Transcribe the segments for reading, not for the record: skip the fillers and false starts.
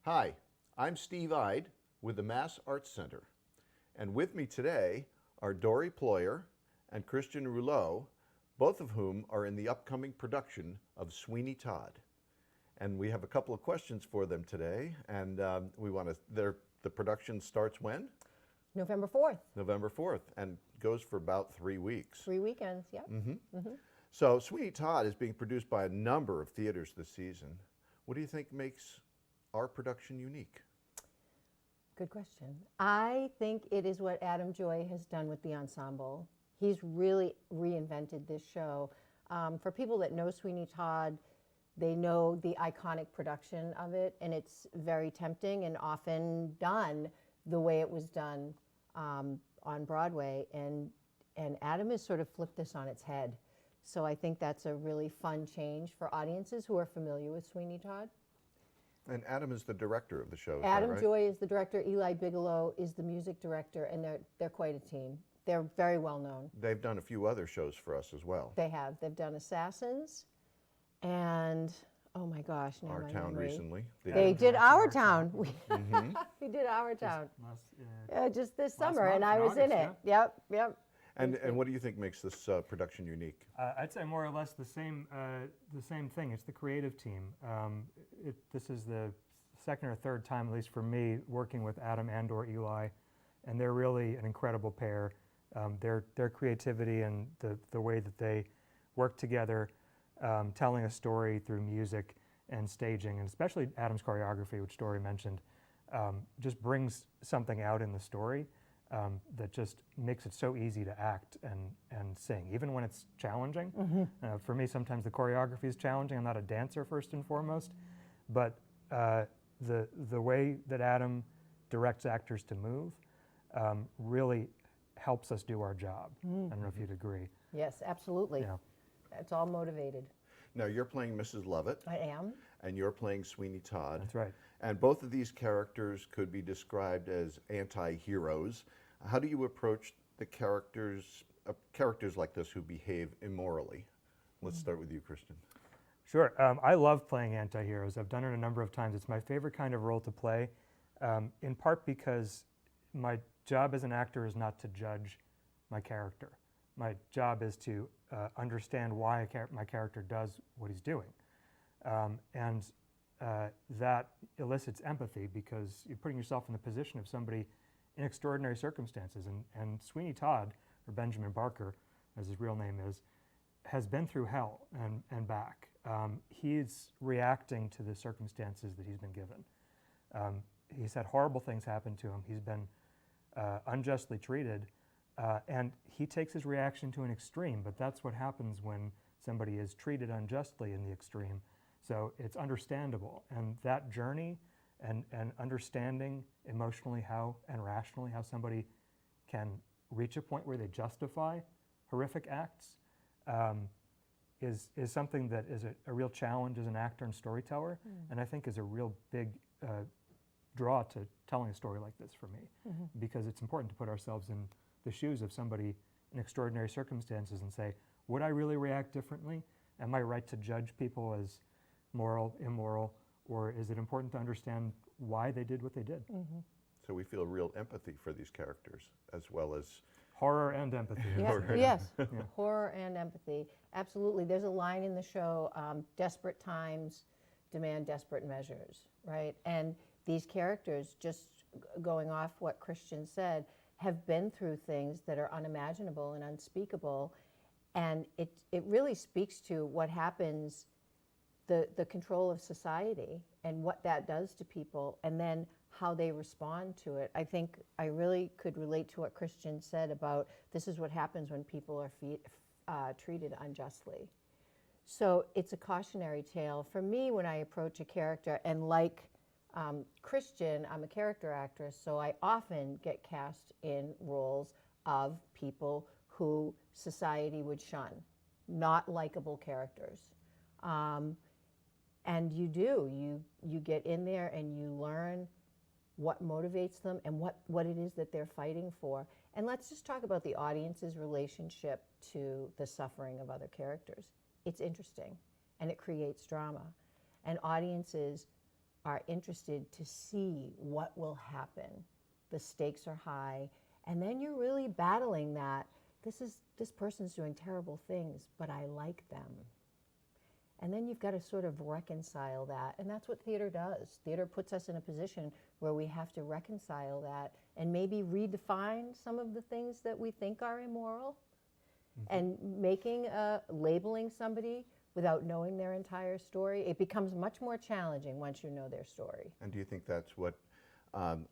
Hi, I'm Steve Ide with the Mass Arts Center, and with me today are Dory Ployer and Christian Rouleau, both of whom are in the upcoming production of Sweeney Todd. And we have a couple of questions for them today, and the production starts when? November 4th. November 4th, and goes for about 3 weeks. 3 weekends, yeah. So Sweeney Todd is being produced by a number of theaters this season. What do you think makes our production unique? Good question. I think it is what Adam Joy has done with the ensemble. He's really reinvented this show. For people that know Sweeney Todd, they know the iconic production of it, and it's very tempting and often done the way it was done on Broadway. And Adam has sort of flipped this on its head. So I think that's a really fun change for audiences who are familiar with Sweeney Todd. And Adam is the director of the show, is Adam that right? Joy is the director, Eli Bigelow is the music director, and they're quite a team. They're very well known. They've done a few other shows for us as well. They have. They've done Assassins, and oh my gosh, now Our my Town memory. recently. They did Our Town. We did Our Town just this summer, month and I in was in August, it. Yep. And what do you think makes this production unique? I'd say more or less the same thing. It's the creative team. This is the second or third time, at least for me, working with Adam and/or Eli, and they're really an incredible pair. Their creativity and the way that they work together, telling a story through music and staging, and especially Adam's choreography, which Dory mentioned, just brings something out in the story. That just makes it so easy to act and sing, even when it's challenging. For me, sometimes the choreography is challenging. I'm not a dancer first and foremost, but the way that Adam directs actors to move really helps us do our job. I don't know if you'd agree. Yes, absolutely. Yeah. It's all motivated. Now, you're playing Mrs. Lovett. I am. And you're playing Sweeney Todd. That's right. And both of these characters could be described as anti-heroes. How do you approach the characters like this who behave immorally? Let's start with you, Christian. Sure. I love playing anti-heroes. I've done it a number of times. It's my favorite kind of role to play, in part because my job as an actor is not to judge my character. My job is to understand why my character does what he's doing. And that elicits empathy because you're putting yourself in the position of somebody in extraordinary circumstances. And Sweeney Todd, or Benjamin Barker, as his real name is, has been through hell and back. He's reacting to the circumstances that he's been given. He's had horrible things happen to him. He's been unjustly treated. And he takes his reaction to an extreme, but that's what happens when somebody is treated unjustly in the extreme. So it's understandable. And that journey and understanding emotionally and rationally how somebody can reach a point where they justify horrific acts is something that is a real challenge as an actor and storyteller, and I think is a real big draw to telling a story like this for me, because it's important to put ourselves in the shoes of somebody in extraordinary circumstances and say, would I really react differently? Am I right to judge people as moral, immoral, or is it important to understand why they did what they did? So we feel real empathy for these characters, as well as Horror and empathy. Yes, horror and empathy. Absolutely. There's a line in the show, desperate times demand desperate measures, right? And these characters, just going off what Christian said, have been through things that are unimaginable and unspeakable. And it really speaks to what happens, the control of society and what that does to people, and then how they respond to it. I think I really could relate to what Christian said about this is what happens when people are treated unjustly. So it's a cautionary tale. For me, when I approach a character, and like Christian, I'm a character actress, so I often get cast in roles of people who society would shun, not likable characters. And you get in there and you learn what motivates them and what it is that they're fighting for. And let's just talk about the audience's relationship to the suffering of other characters. It's interesting and it creates drama. And audiences are interested to see what will happen. The stakes are high, and then you're really battling that. This person's doing terrible things, but I like them. And then you've got to sort of reconcile that, and that's what theater does. Theater puts us in a position where we have to reconcile that and maybe redefine some of the things that we think are immoral. And labeling somebody without knowing their entire story, it becomes much more challenging once you know their story. And do you think that's what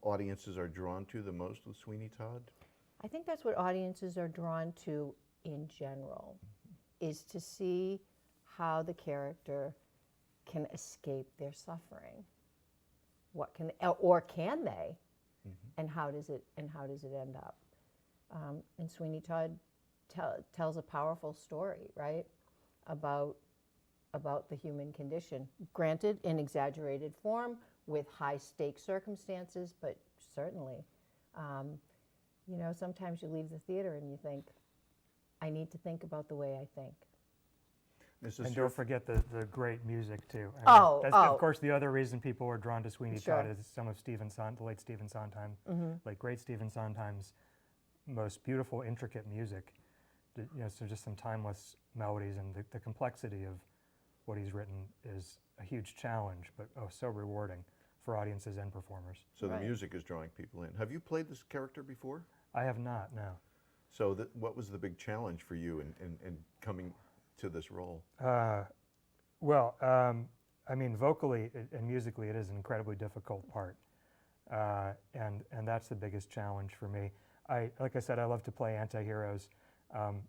audiences are drawn to the most with Sweeney Todd? I think that's what audiences are drawn to in general, is to see how the character can escape their suffering. What can, or can they? And how does it end up? And Sweeney Todd tells a powerful story, right, about the human condition. Granted, in exaggerated form, with high stakes circumstances, but certainly, you know, sometimes you leave the theater and you think, I need to think about the way I think. And don't forget the great music too. That's of course the other reason people were drawn to Sweeney Todd is some of the late Stephen Sondheim, like great Stephen Sondheim's most beautiful, intricate music. You know, so just some timeless melodies, and the complexity of what he's written is a huge challenge, but so rewarding for audiences and performers. So the music is drawing people in. Have you played this character before? I have not, no. So what was the big challenge for you in coming to this role? Well, I mean, vocally and musically, it is an incredibly difficult part, and that's the biggest challenge for me. Like I said, I love to play anti-heroes,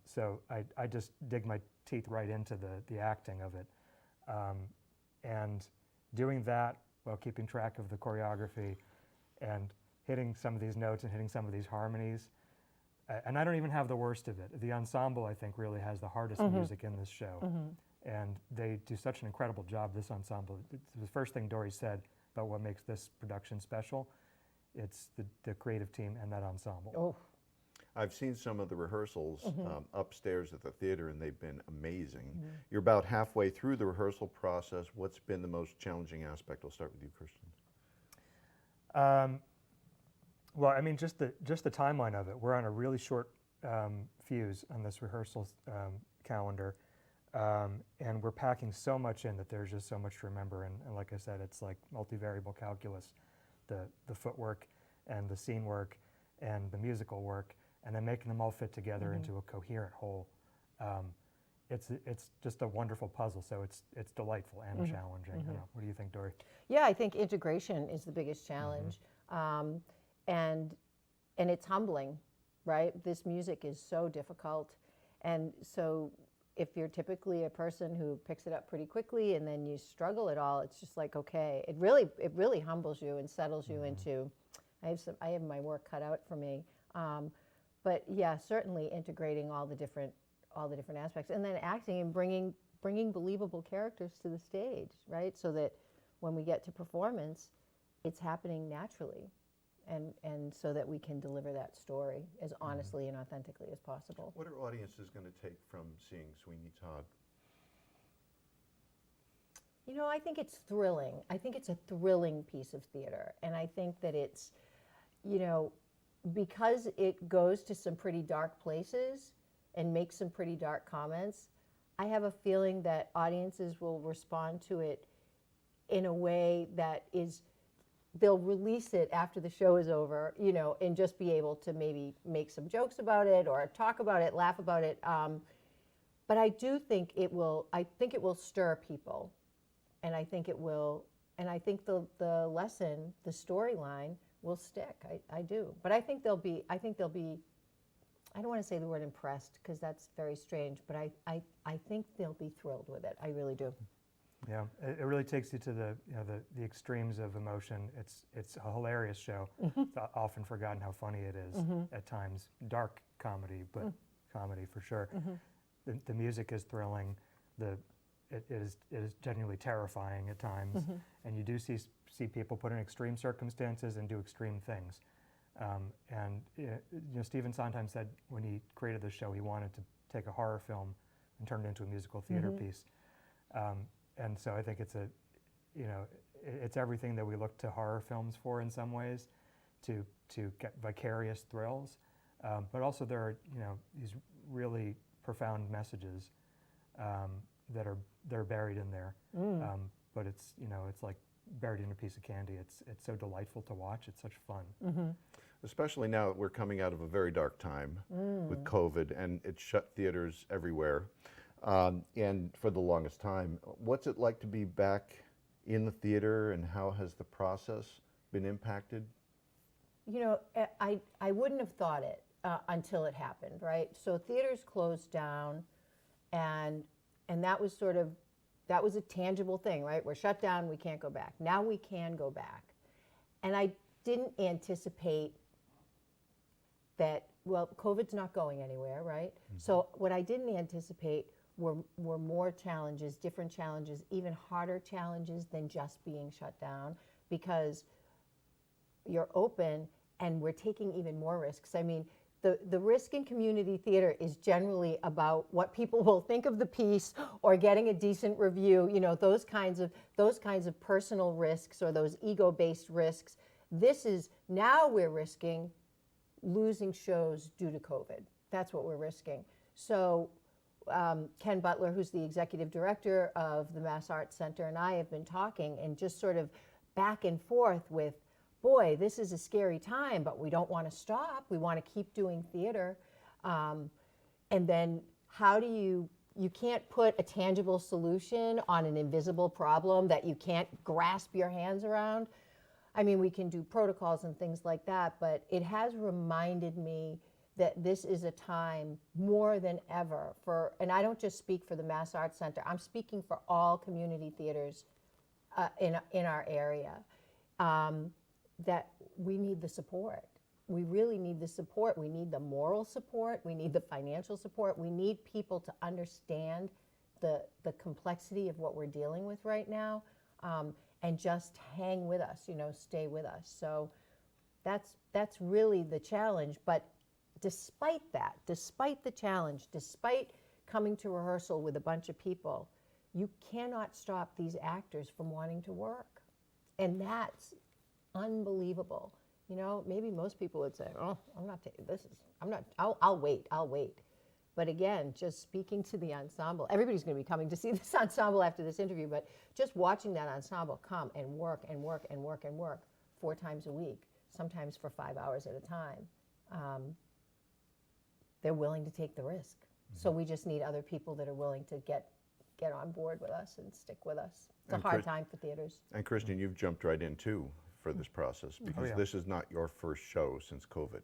so I just dig my teeth right into the acting of it, and doing that while keeping track of the choreography and hitting some of these notes and hitting some of these harmonies. And I don't even have the worst of it. The ensemble, I think, really has the hardest music in this show. And they do such an incredible job, this ensemble. The first thing Dory said about what makes this production special, it's the creative team and that ensemble. Oh. I've seen some of the rehearsals upstairs at the theater, and they've been amazing. You're about halfway through the rehearsal process. What's been the most challenging aspect? I'll start with you, Christian. Well, I mean, just the timeline of it. We're on a really short fuse on this rehearsal calendar, and we're packing so much in that there's just so much to remember. And like I said, it's like multivariable calculus, the footwork and the scene work and the musical work, and then making them all fit together into a coherent whole. It's just a wonderful puzzle. So it's delightful and challenging. I don't know. What do you think, Dory? Yeah, I think integration is the biggest challenge. And it's humbling, right? This music is so difficult. And so if you're typically a person who picks it up pretty quickly and then you struggle at all, it's just like, okay, it really humbles you and settles you into, I have my work cut out for me. But yeah, certainly integrating all the different aspects, and then acting and bringing believable characters to the stage, right? So that when we get to performance, it's happening naturally. And so that we can deliver that story as honestly and authentically as possible. What are audiences going to take from seeing Sweeney Todd? You know, I think it's thrilling. I think it's a thrilling piece of theater. And I think that it's, you know, because it goes to some pretty dark places and makes some pretty dark comments, I have a feeling that audiences will respond to it in a way that is, they'll release it after the show is over, you know, and just be able to maybe make some jokes about it or talk about it, laugh about it. But I do think it will stir people. And I think the lesson, the storyline will stick. I do. But I think they'll be, I don't want to say the word impressed because that's very strange, but I think they'll be thrilled with it. I really do. Yeah, it really takes you to the extremes of emotion. It's a hilarious show. It's often forgotten how funny it is at times. Dark comedy, but comedy for sure. The music is thrilling. It is genuinely terrifying at times, and you do see people put in extreme circumstances and do extreme things. And you know, Stephen Sondheim said when he created the show, he wanted to take a horror film and turn it into a musical theater piece. And so I think it's it's everything that we look to horror films for in some ways, to get vicarious thrills, but also there are these really profound messages that are buried in there. But it's it's like buried in a piece of candy. It's so delightful to watch. It's such fun. Especially now that we're coming out of a very dark time with COVID, and it shut theaters everywhere. And for the longest time, what's it like to be back in the theater, and how has the process been impacted? I wouldn't have thought it until it happened, right? So theaters closed down, and that was that was a tangible thing, right? We're shut down, we can't go back. Now we can go back. And I didn't anticipate that, well, COVID's not going anywhere, right? So what I didn't anticipate were more challenges, different challenges, even harder challenges than just being shut down, because you're open and we're taking even more risks. I mean, the risk in community theater is generally about what people will think of the piece or getting a decent review, those kinds of personal risks, or those ego-based risks. This is, now we're risking losing shows due to COVID. That's what we're risking. So Ken Butler, who's the executive director of the Mass Arts Center, and I have been talking and just sort of back and forth with, boy, this is a scary time, but we don't want to stop. We want to keep doing theater. And then how do you can't put a tangible solution on an invisible problem that you can't grasp your hands around. I mean, we can do protocols and things like that, but it has reminded me that this is a time more than ever and I don't just speak for the Mass Arts Center, I'm speaking for all community theaters in our area, that we need the support. We really need the support. We need the moral support. We need the financial support. We need people to understand the complexity of what we're dealing with right now, and just hang with us, stay with us. So that's really the challenge. But despite that, despite the challenge, despite coming to rehearsal with a bunch of people, you cannot stop these actors from wanting to work. And that's unbelievable. Maybe most people would say, oh, I'm not taking this. I'll wait. But again, just speaking to the ensemble, everybody's going to be coming to see this ensemble after this interview, but just watching that ensemble come and work 4 times a week, sometimes for 5 hours at a time, they're willing to take the risk. So we just need other people that are willing to get on board with us and stick with us. It's a hard time for theaters. And Christian, you've jumped right in too for this process, because this is not your first show since COVID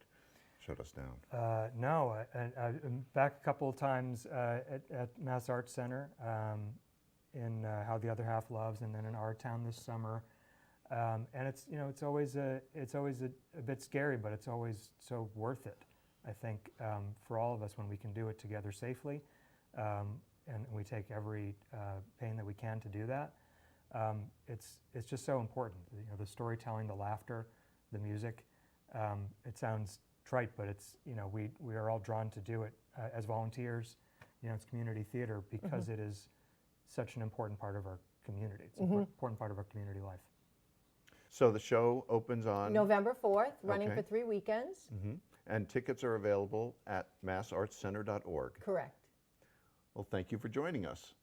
shut us down. No, I'm back a couple of times at Mass Arts Center, in How the Other Half Loves, and then in Our Town this summer. And it's always a bit scary, but it's always so worth it, I think, for all of us when we can do it together safely, and we take every pain that we can to do that. It's just so important. The storytelling, the laughter, the music. It sounds trite, but it's we are all drawn to do it as volunteers. It's community theater because it is such an important part of our community. It's an important part of our community life. So the show opens on November 4th, running for 3 weekends. And tickets are available at massartscenter.org. Correct. Well, thank you for joining us.